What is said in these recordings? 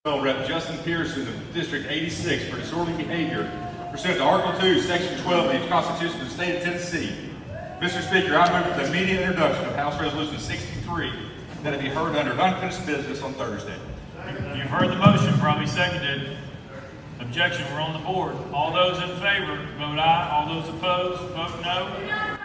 Rep. Justin Pearson of District 86 for disorderly behavior pursuant to Article 2, Section 12 of the Constitution of the State of Tennessee. Mr. Speaker, I move for the immediate introduction of House Resolution 63 that it be heard under unfinished business on Thursday. You've heard the motion, probably seconded. Objection, we're on the board. All those in favor, vote aye. All those opposed, vote no.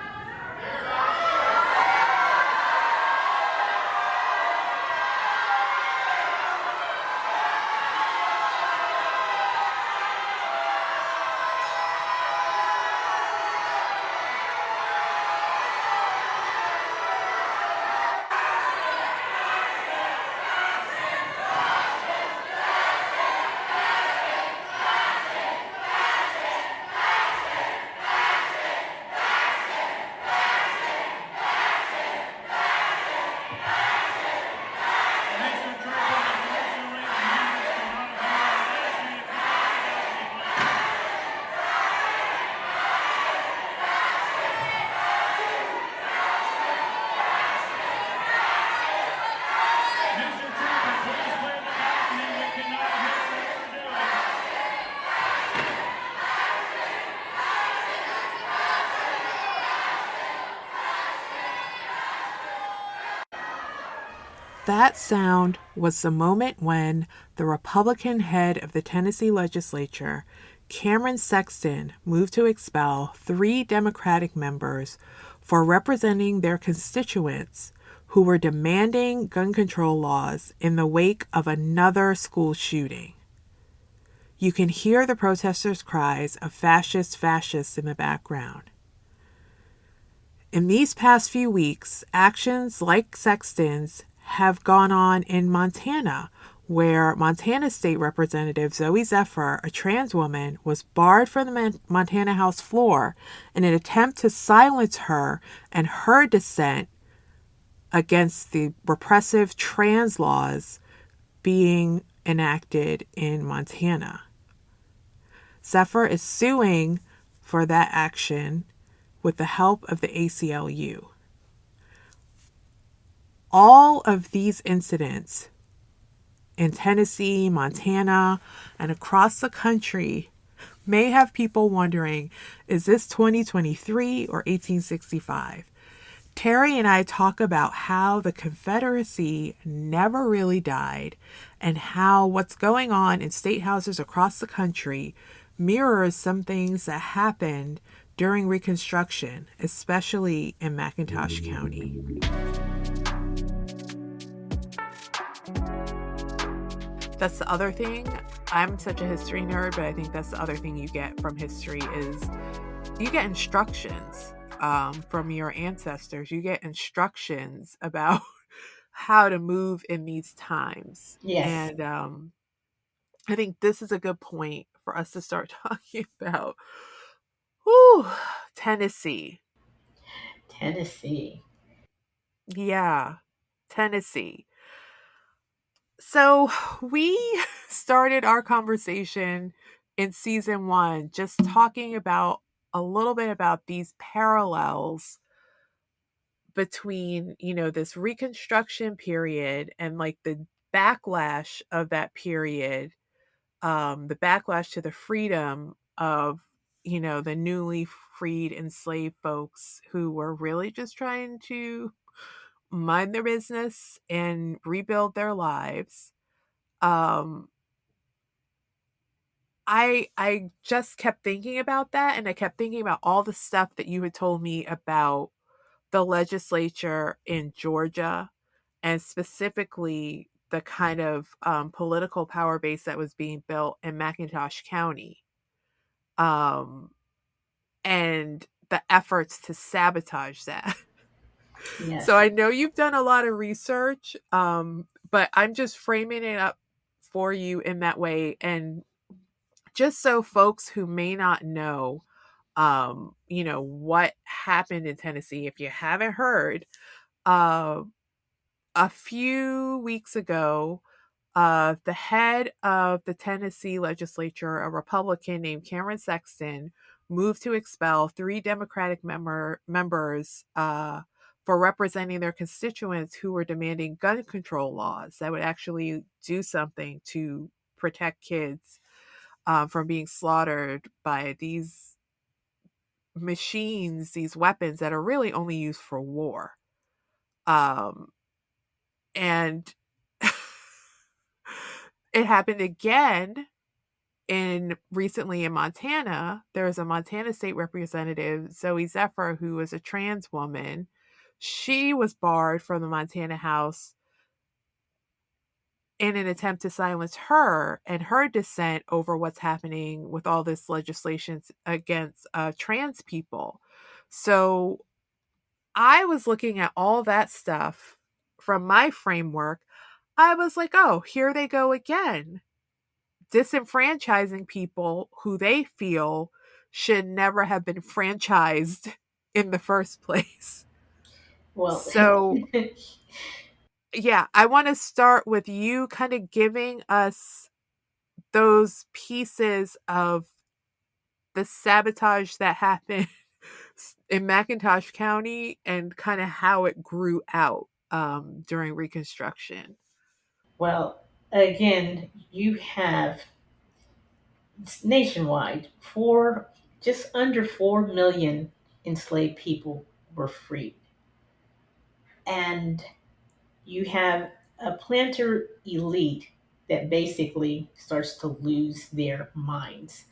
That sound was the moment when the Republican head of the Tennessee legislature, Cameron Sexton, moved to expel 3 Democratic members for representing their constituents who were demanding gun control laws in the wake of another school shooting. You can hear the protesters' cries of fascist, fascist in the background. In these past few weeks, actions like Sexton's have gone on in Montana, where Montana State Representative Zoe Zephyr, a trans woman, was barred from the Montana House floor in an attempt to silence her and her dissent against the repressive trans laws being enacted in Montana. Zephyr is suing for that action with the help of the ACLU. All of these incidents in Tennessee, Montana, and across the country may have people wondering, is this 2023 or 1865? Terry and I talk about how the Confederacy never really died and how what's going on in state houses across the country mirrors some things that happened during Reconstruction, especially in McIntosh County. That's the other thing. I'm such a history nerd, but I think that's the other thing you get from history is you get instructions from your ancestors. You get instructions about how to move in these times. Yes. And I think this is a good point for us to start talking about Tennessee. Yeah, Tennessee. So we started our conversation in season 1 just talking about a little bit about these parallels between, this Reconstruction period and like the backlash of that period, the backlash to the freedom of, the newly freed enslaved folks who were really just trying to mind their business and rebuild their lives. I just kept thinking about that, and I kept thinking about all the stuff that you had told me about the legislature in Georgia, and specifically the kind of political power base that was being built in McIntosh County, and the efforts to sabotage that. Yes. So I know you've done a lot of research, but I'm just framing it up for you in that way. And just so folks who may not know, what happened in Tennessee, if you haven't heard, a few weeks ago, the head of the Tennessee legislature, a Republican named Cameron Sexton, moved to expel 3 Democratic members for representing their constituents who were demanding gun control laws that would actually do something to protect kids from being slaughtered by these machines, these weapons that are really only used for war. Um, and it happened again in recently in Montana. There was a Montana state representative, Zoe Zephyr, who was a trans woman. She was barred from the Montana House in an attempt to silence her and her dissent over what's happening with all this legislation against trans people. So I was looking at all that stuff from my framework. I was like, oh, here they go again, disenfranchising people who they feel should never have been franchised in the first place. Well, So, yeah, I want to start with you kind of giving us those pieces of the sabotage that happened in McIntosh County and kind of how it grew out during Reconstruction. well, again, you have nationwide just under 4 million enslaved people were freed, and you have a planter elite that basically starts to lose their minds.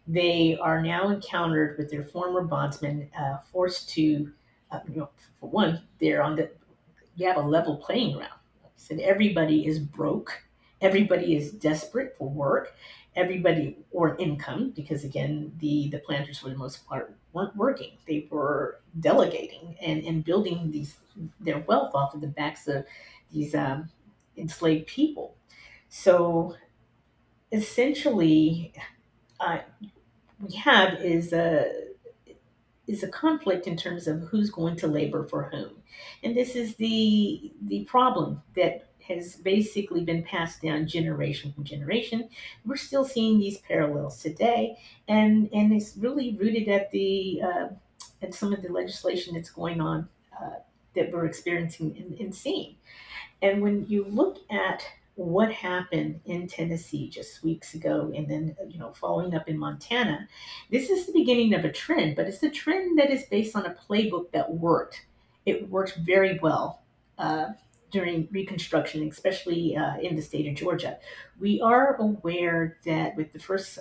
They are now encountered with their former bondsmen, forced to, for one, they're on the you have a level playing ground. Like I said, everybody is broke. Everybody is desperate for work. Everybody or income, because again, the planters for the most part weren't working. They were delegating and building their wealth off of the backs of these enslaved people. So essentially, uh, we have is a conflict in terms of who's going to labor for whom. And this is the problem that has basically been passed down generation from generation. We're still seeing these parallels today, and it's really rooted at some of the legislation that's going on, that we're experiencing and seeing. And when you look at what happened in Tennessee just weeks ago, and then following up in Montana, this is the beginning of a trend, but it's a trend that is based on a playbook that worked. It worked very well during Reconstruction, especially in the state of Georgia. We are aware that with the first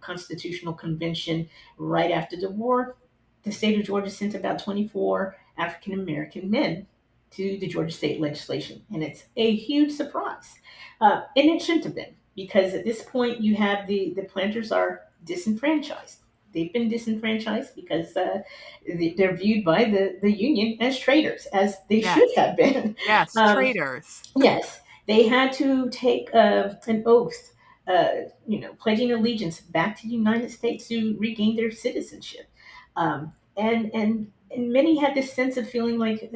constitutional convention right after the war, the state of Georgia sent about 24 African American men to the Georgia state legislation, and it's a huge surprise. And it shouldn't have been, because at this point you have the planters are disenfranchised. They've been disenfranchised because they're viewed by the union as traitors, as they Yes. should have been. Yes, Um, traitors. yes, they had to take an oath, pledging allegiance back to the United States to regain their citizenship. And many had this sense of feeling like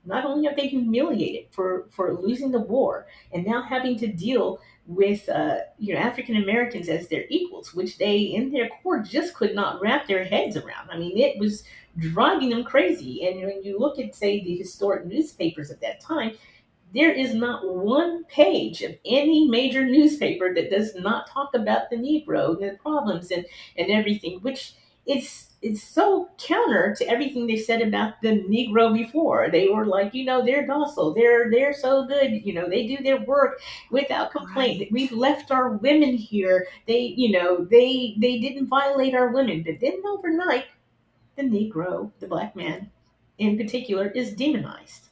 not only are they humiliated for losing the war and now having to deal with African Americans as their equals, which they in their core just could not wrap their heads around. I mean, it was driving them crazy. And when you look at, say, the historic newspapers at that time, there is not one page of any major newspaper that does not talk about the Negro and the problems and everything, which it's so counter to everything they said about the Negro before. They were like, they're docile, they're so good, they do their work without complaint. Right. We've left our women here. They didn't violate our women, but then overnight, the Negro, the black man in particular, is demonized.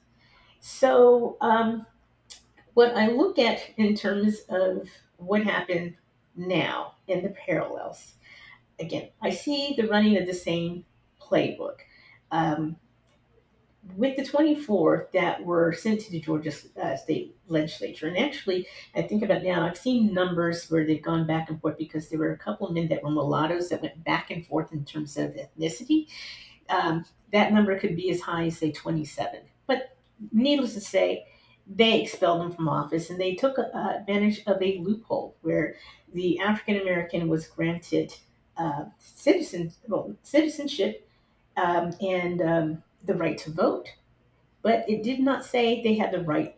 So, what I look at in terms of what happened now and the parallels, again, I see the running of the same playbook. Um, with the 24 that were sent to the Georgia state legislature, and actually, I think about now, I've seen numbers where they've gone back and forth because there were a couple of men that were mulattoes that went back and forth in terms of ethnicity. That number could be as high as, say, 27. But needless to say, they expelled him from office, and they took advantage of a loophole where the African American was granted citizenship, and the right to vote. but it did not say they had the right.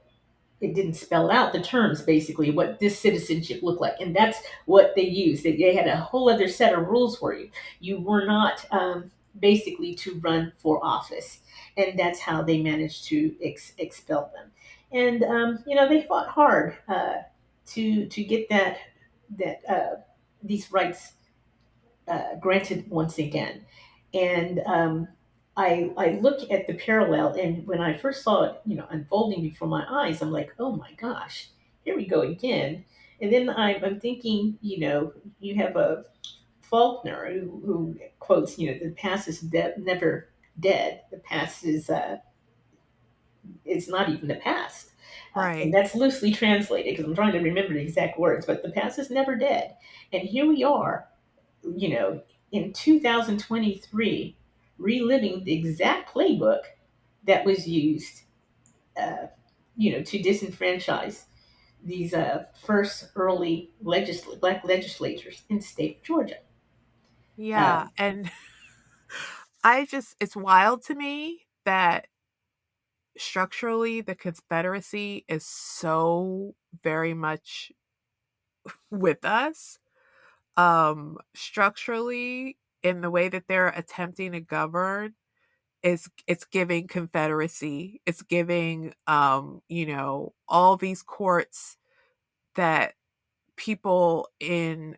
It didn't spell out the terms, basically what this citizenship looked like, and that's what they used. They had a whole other set of rules for you. You were not basically to run for office, and that's how they managed to expel them. And they fought hard to get that these rights granted once again. And I look at the parallel, and when I first saw it, unfolding before my eyes, I'm like, oh my gosh, here we go again. And then I'm thinking, you have a Faulkner who quotes, the past is never dead. The past is it's not even the past. And Right. that's loosely translated because I'm trying to remember the exact words, but the past is never dead. And here we are, you know, in 2023, reliving the exact playbook that was used, to disenfranchise these first early black legislatures in the state of Georgia. Yeah. Um, And it's wild to me that structurally the Confederacy is so very much with us. Structurally, in the way that they're attempting to govern, it's giving Confederacy. It's giving, all these courts that people in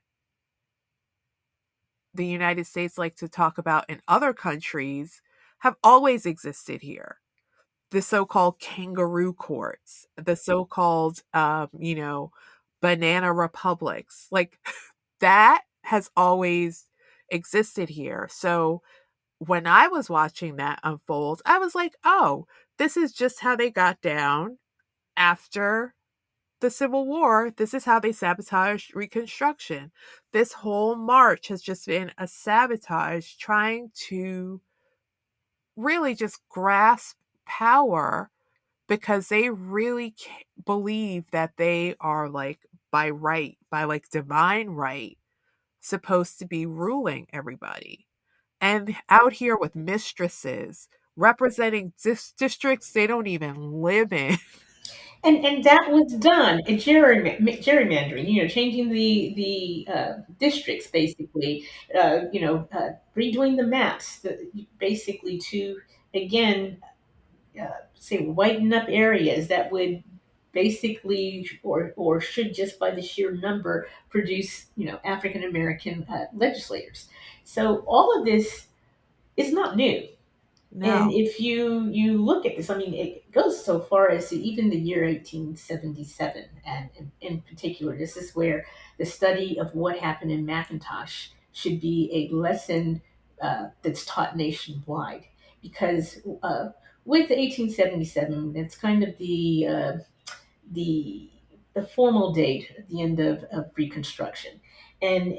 the United States like to talk about in other countries have always existed here. The so-called kangaroo courts, the so-called, banana republics, like that has always existed here. So when I was watching that unfold, I was like, oh, this is just how they got down after the Civil War. This is how they sabotaged Reconstruction. This whole march has just been a sabotage trying to really just grasp power because they really believe that they are like by right, by like divine right, supposed to be ruling everybody. And out here with mistresses representing districts they don't even live in. and that was done in gerrymandering, changing the districts, basically, redoing the maps, basically to, again, say, whiten up areas that would basically, or should, just by the sheer number, produce, African American legislators. So all of this is not new. And No. if you look at this, I mean, it goes so far as to even the year 1877, and in particular, this is where the study of what happened in Macintosh should be a lesson that's taught nationwide, because with 1877, that's kind of the the formal date at the end of Reconstruction, and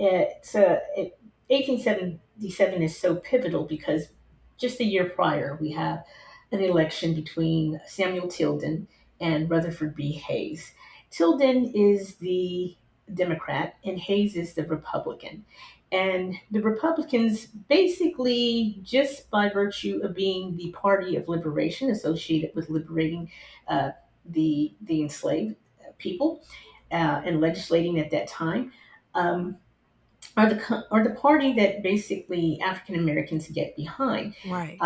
1877 is so pivotal because just a year prior we have an election between Samuel Tilden and Rutherford B. Hayes. Tilden is the Democrat and Hayes is the Republican. And the Republicans, basically, just by virtue of being the party of liberation associated with liberating uh, the enslaved people and legislating at that time, um, are the party that basically African Americans get behind. Right.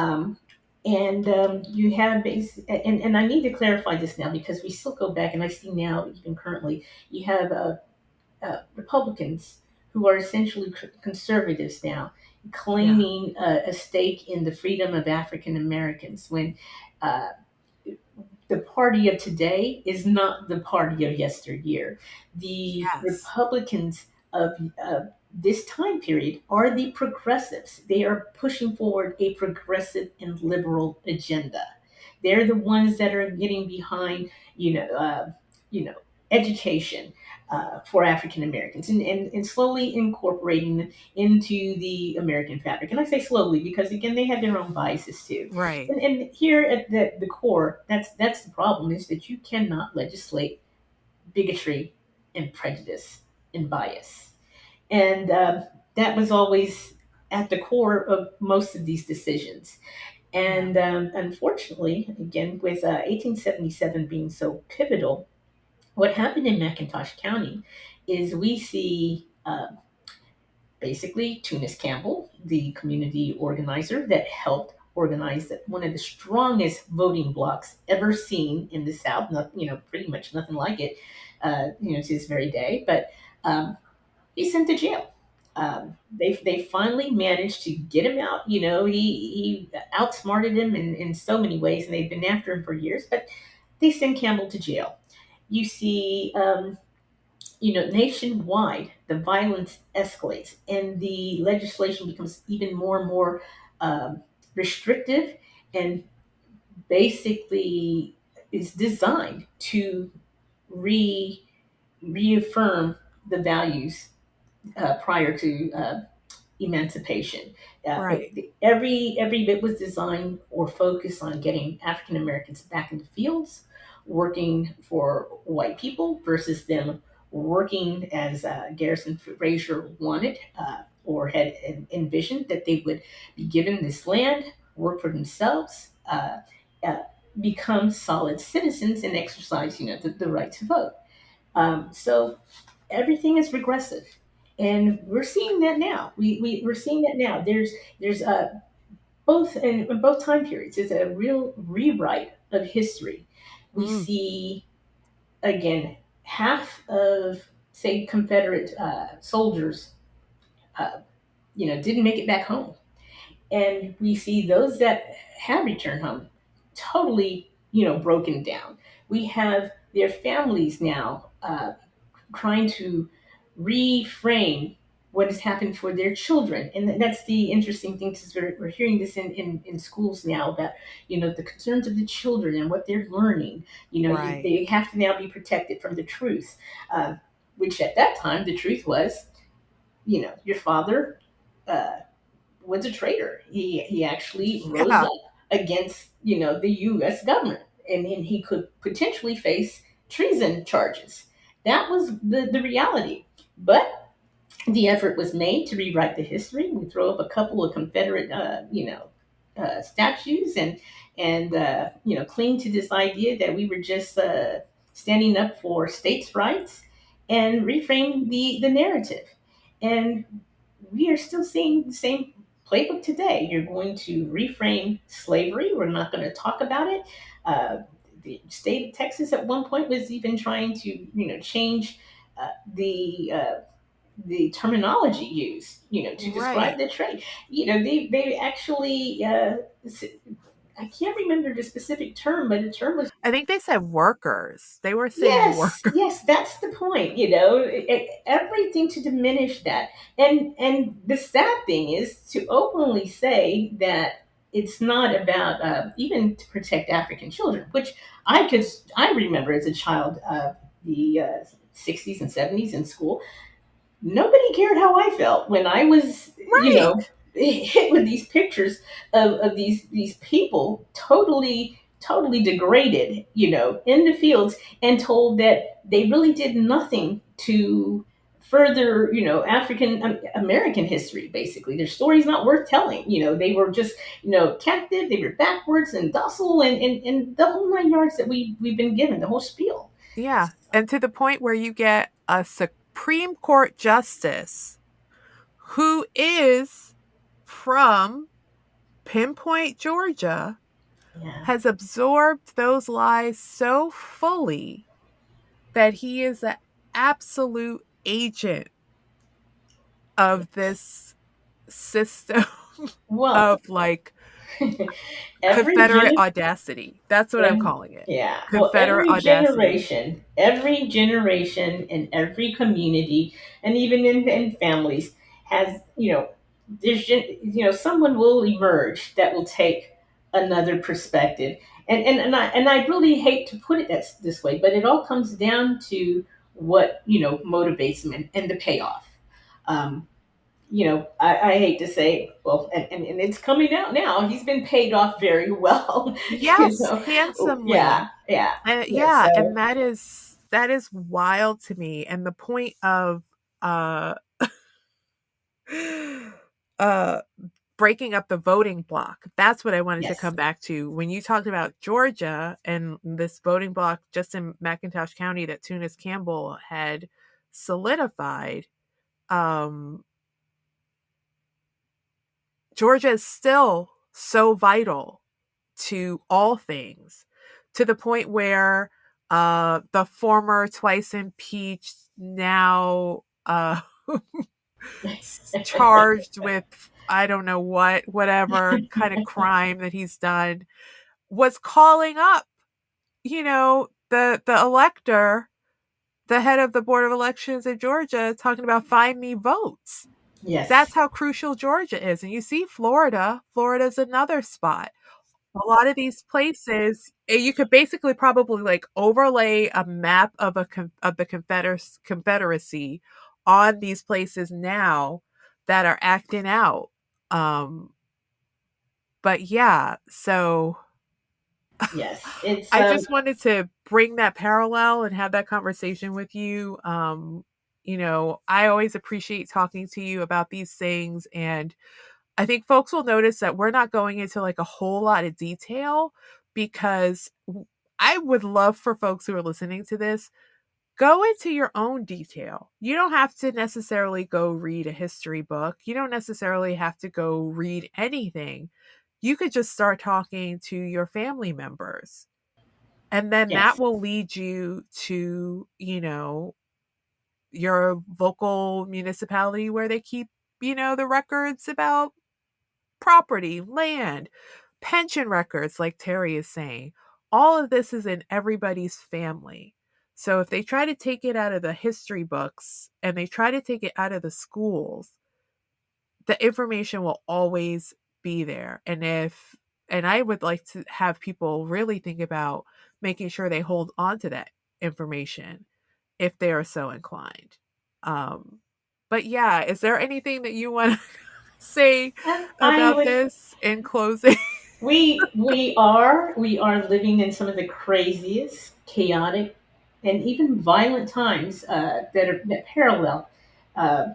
You have and I need to clarify this now because we still go back, and I see now, even currently, you have Republicans who are essentially conservatives now, Yeah. claiming a stake in the freedom of African Americans, when uh, the party of today is not the party of yesteryear. The Yes. Republicans of this time period are the progressives. They are pushing forward a progressive and liberal agenda. They're the ones that are getting behind, you know, education for African Americans, and slowly incorporating them into the American fabric. And I say slowly because, again, they have their own biases too. Right. And here at the core, that's the problem, is that you cannot legislate bigotry and prejudice and bias. And that was always at the core of most of these decisions. And unfortunately, again, with 1877 being so pivotal, what happened in McIntosh County is we see basically Tunis Campbell, the community organizer that helped organize one of the strongest voting blocks ever seen in the South. Not, pretty much nothing like it, to this very day. But he's sent to jail. They finally managed to get him out. He outsmarted him in so many ways, and they've been after him for years. But they send Campbell to jail. You see, nationwide, the violence escalates, and the legislation becomes even more and more restrictive, and basically is designed to reaffirm the values prior to emancipation. Right. Every bit was designed or focused on getting African Americans back in the fields, working for white people versus them working as Garrison Frazier wanted or had envisioned, that they would be given this land, work for themselves, uh, become solid citizens, and exercise, the right to vote. So everything is regressive, and we're seeing that now. We're seeing that now. There's both in both time periods. It's a real rewrite of history. We Mm. see again half of, say, Confederate soldiers, uh, didn't make it back home, and we see those that have returned home totally, broken down. We have their families now trying to reframe what has happened for their children. And that's the interesting thing, because we're hearing this in schools now about, the concerns of the children and what they're learning. Right. They have to now be protected from the truth, uh, which at that time, the truth was, your father uh, was a traitor. He actually rose Yeah. up against, the U.S. government, and he could potentially face treason charges. That was the reality. But the effort was made to rewrite the history. We throw up a couple of Confederate, statues, and cling to this idea that we were just standing up for states' rights, and reframe the narrative. And we are still seeing the same playbook today. You're going to reframe slavery. We're not going to talk about it. The state of Texas at one point was even trying to, change uh, the uh, the terminology used, to describe Right. the trade. They actually, I can't remember the specific term, but the term was. I think they said workers. They were saying Yes, workers. yes, that's the point. Everything to diminish that, and the sad thing is to openly say that it's not about even to protect African children, which I remember as a child, the '60s and '70s in school. Nobody cared how I felt when I was, Right. hit with these pictures of these people totally degraded, in the fields, and told that they really did nothing to further, African American history. Basically, their story's not worth telling. They were just, captive. They were backwards and docile, and the whole nine yards that we've been given, the whole spiel. Yeah. And to the point where you get a Supreme Court justice who is from Pinpoint, Georgia, Yeah. has absorbed those lies so fully that he is an absolute agent of this system Well, of like every Confederate gener- audacity. That's what I'm And calling it. yeah, well, Confederate audacity. every generation in every community, and even in families, has, someone will emerge that will take another perspective. And I really hate to put it this way, but it all comes down to what, motivates them, and the payoff. Um, I hate to say, well, and it's coming out now. He's been paid off very well, Yes, handsomely. Yeah, yeah, yeah. Yeah, and So that is wild to me. And the point of uh uh breaking up the voting block. That's what I wanted to Yes. come back to. When you talked about Georgia and this voting block just in McIntosh County that Tunis Campbell had solidified, Georgia is still so vital to all things, to the point where the former twice impeached, now charged with I don't know whatever kind of crime that he's done, was calling up, the elector, the head of the Board of Elections in Georgia, talking about find me votes. Yes. That's how crucial Georgia is. And you see Florida. Florida's another spot. A lot of these places, you could basically probably like overlay a map of the Confederacy on these places now that are acting out. But yeah, so Yes. It's I just wanted to bring that parallel and have that conversation with you. I always appreciate talking to you about these things, and I think folks will notice that we're not going into like a whole lot of detail because I would love for folks who are listening to this go into your own detail. You don't have to necessarily go read a history book. You don't necessarily have to go read anything. You could just start talking to your family members. And then that yes. will lead you to, your local municipality where they keep, the records about property, land, pension records, like Terry is saying. All of this is in everybody's family. So if they try to take it out of the history books and they try to take it out of the schools, the information will always be there. And I would like to have people really think about making sure they hold on to that information if they are so inclined. Um, but yeah, is there anything that you want to say I about would. this in closing? We are living in some of the craziest, chaotic, and even violent times that parallel, uh,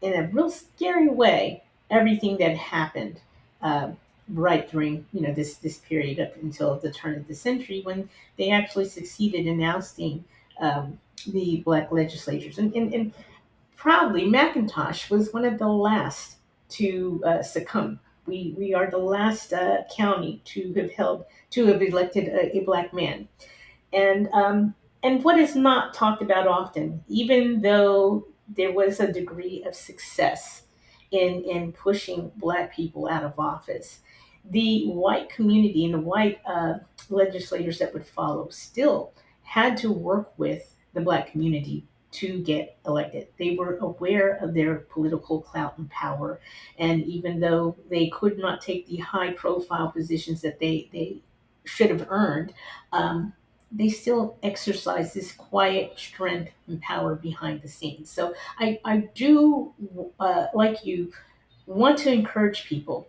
in a real scary way, everything that happened uh, right during this period up until the turn of the century when they actually succeeded in ousting the black legislatures and proudly, McIntosh was one of the last to succumb. We are the last county to have elected a black man, and what is not talked about often, even though there was a degree of success in pushing black people out of office, the white community and the white legislators that would follow still had to work with the black community to get elected. They were aware of their political clout and power, and even though they could not take the high profile positions that they should have earned, um, they still exercise this quiet strength and power behind the scenes. So I do, like you, want to encourage people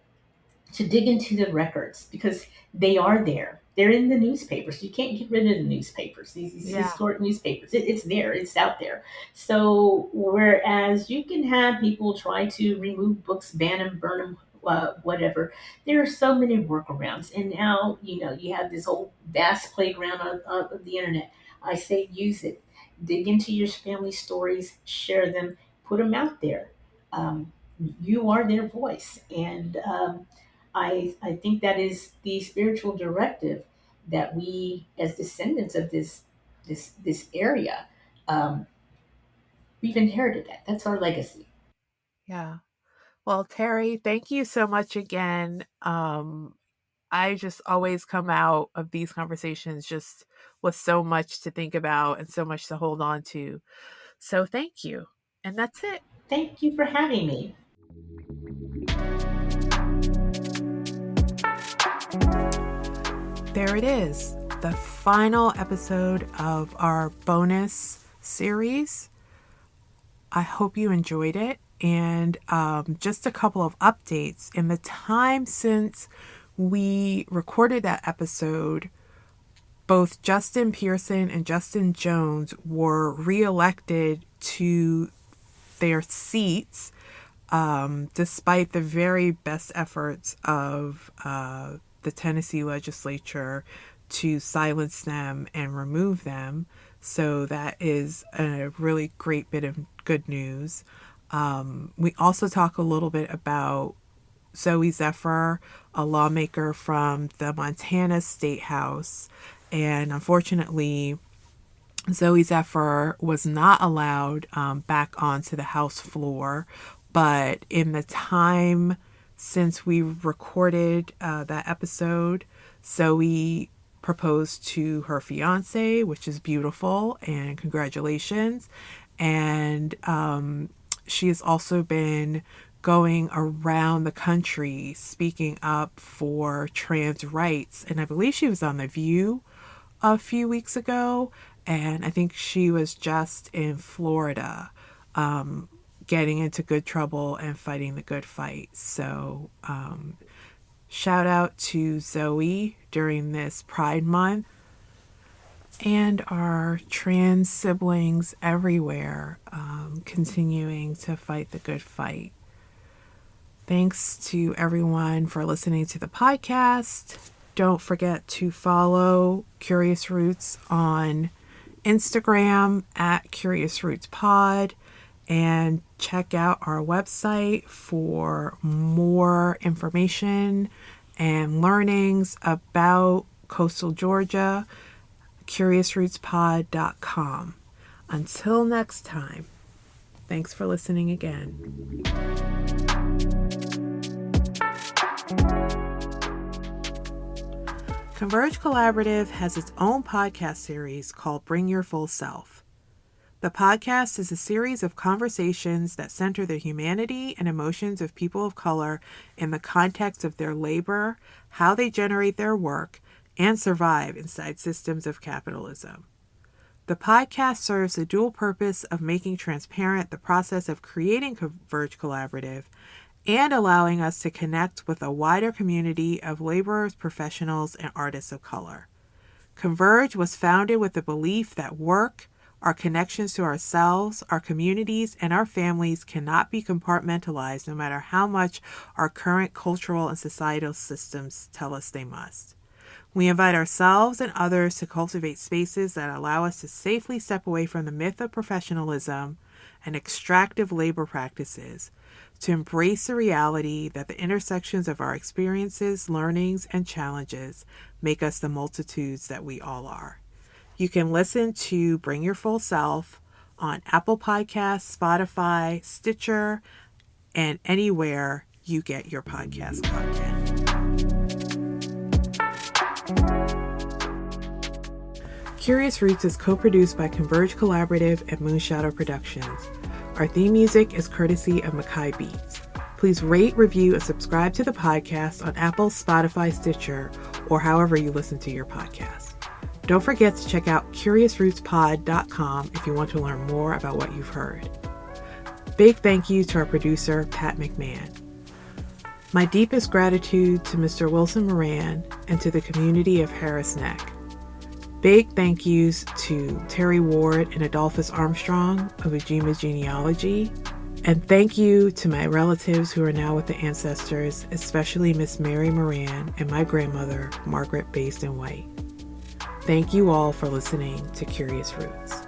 to dig into the records because they are there. They're in the newspapers. You can't get rid of the newspapers, these Yeah. historic newspapers. It's there, it's out there. So, whereas you can have people try to remove books, ban them, burn them, whatever, there are so many workarounds. And now, you have this whole vast playground of the internet. I say use it. Dig into your family stories, share them, put them out there. Um, you are their voice. And I think that is the spiritual directive that we, as descendants of this area, um, we've inherited that. That's our legacy. Yeah. Well, Terry, thank you so much again. I just always come out of these conversations just with so much to think about and so much to hold on to. So thank you. And that's it. Thank you for having me. There it is, the final episode of our bonus series. I hope you enjoyed it. And just a couple of updates. In the time since we recorded that episode, both Justin Pearson and Justin Jones were reelected to their seats despite the very best efforts of the Tennessee legislature to silence them and remove them. So that is a really great bit of good news. We also talk a little bit about Zoe Zephyr, a lawmaker from the Montana State House. And unfortunately, Zoe Zephyr was not allowed back onto the House floor. But in the time since we recorded that episode, Zoe proposed to her fiance, which is beautiful, and congratulations. And she has also been going around the country speaking up for trans rights. And I believe she was on The View a few weeks ago, and I think she was just in Florida getting into good trouble and fighting the good fight. So shout out to Zoe during this Pride Month, and our trans siblings everywhere continuing to fight the good fight. Thanks to everyone for listening to the podcast. Don't forget to follow Curious Roots on Instagram at Curious Roots Pod, and check out our website for more information and learnings about coastal Georgia, curiousrootspod.com. Until next time, thanks for listening again. Converge Collaborative has its own podcast series called Bring Your Full Self. The podcast is a series of conversations that center the humanity and emotions of people of color in the context of their labor, how they generate their work, and survive inside systems of capitalism. The podcast serves the dual purpose of making transparent the process of creating Converge Collaborative and allowing us to connect with a wider community of laborers, professionals, and artists of color. Converge was founded with the belief that work, our connections to ourselves, our communities, and our families cannot be compartmentalized no matter how much our current cultural and societal systems tell us they must. We invite ourselves and others to cultivate spaces that allow us to safely step away from the myth of professionalism and extractive labor practices, to embrace the reality that the intersections of our experiences, learnings, and challenges make us the multitudes that we all are. You can listen to Bring Your Full Self on Apple Podcasts, Spotify, Stitcher, and anywhere you get your podcast content. Curious Roots is co-produced by Converge Collaborative and Moonshadow Productions. Our theme music is courtesy of Mackay Beats. Please rate, review, and subscribe to the podcast on Apple, Spotify, Stitcher, or however you listen to your podcast. Don't forget to check out curiousrootspod.com if you want to learn more about what you've heard. Big thank you to our producer, Pat McMahon. My deepest gratitude to Mr. Wilson Moran and to the community of Harris Neck. Big thank yous to Terry Ward and Adolphus Armstrong of Ujima Genealogy. And thank you to my relatives who are now with the ancestors, especially Miss Mary Moran and my grandmother, Margaret Basden White. Thank you all for listening to Curious Roots.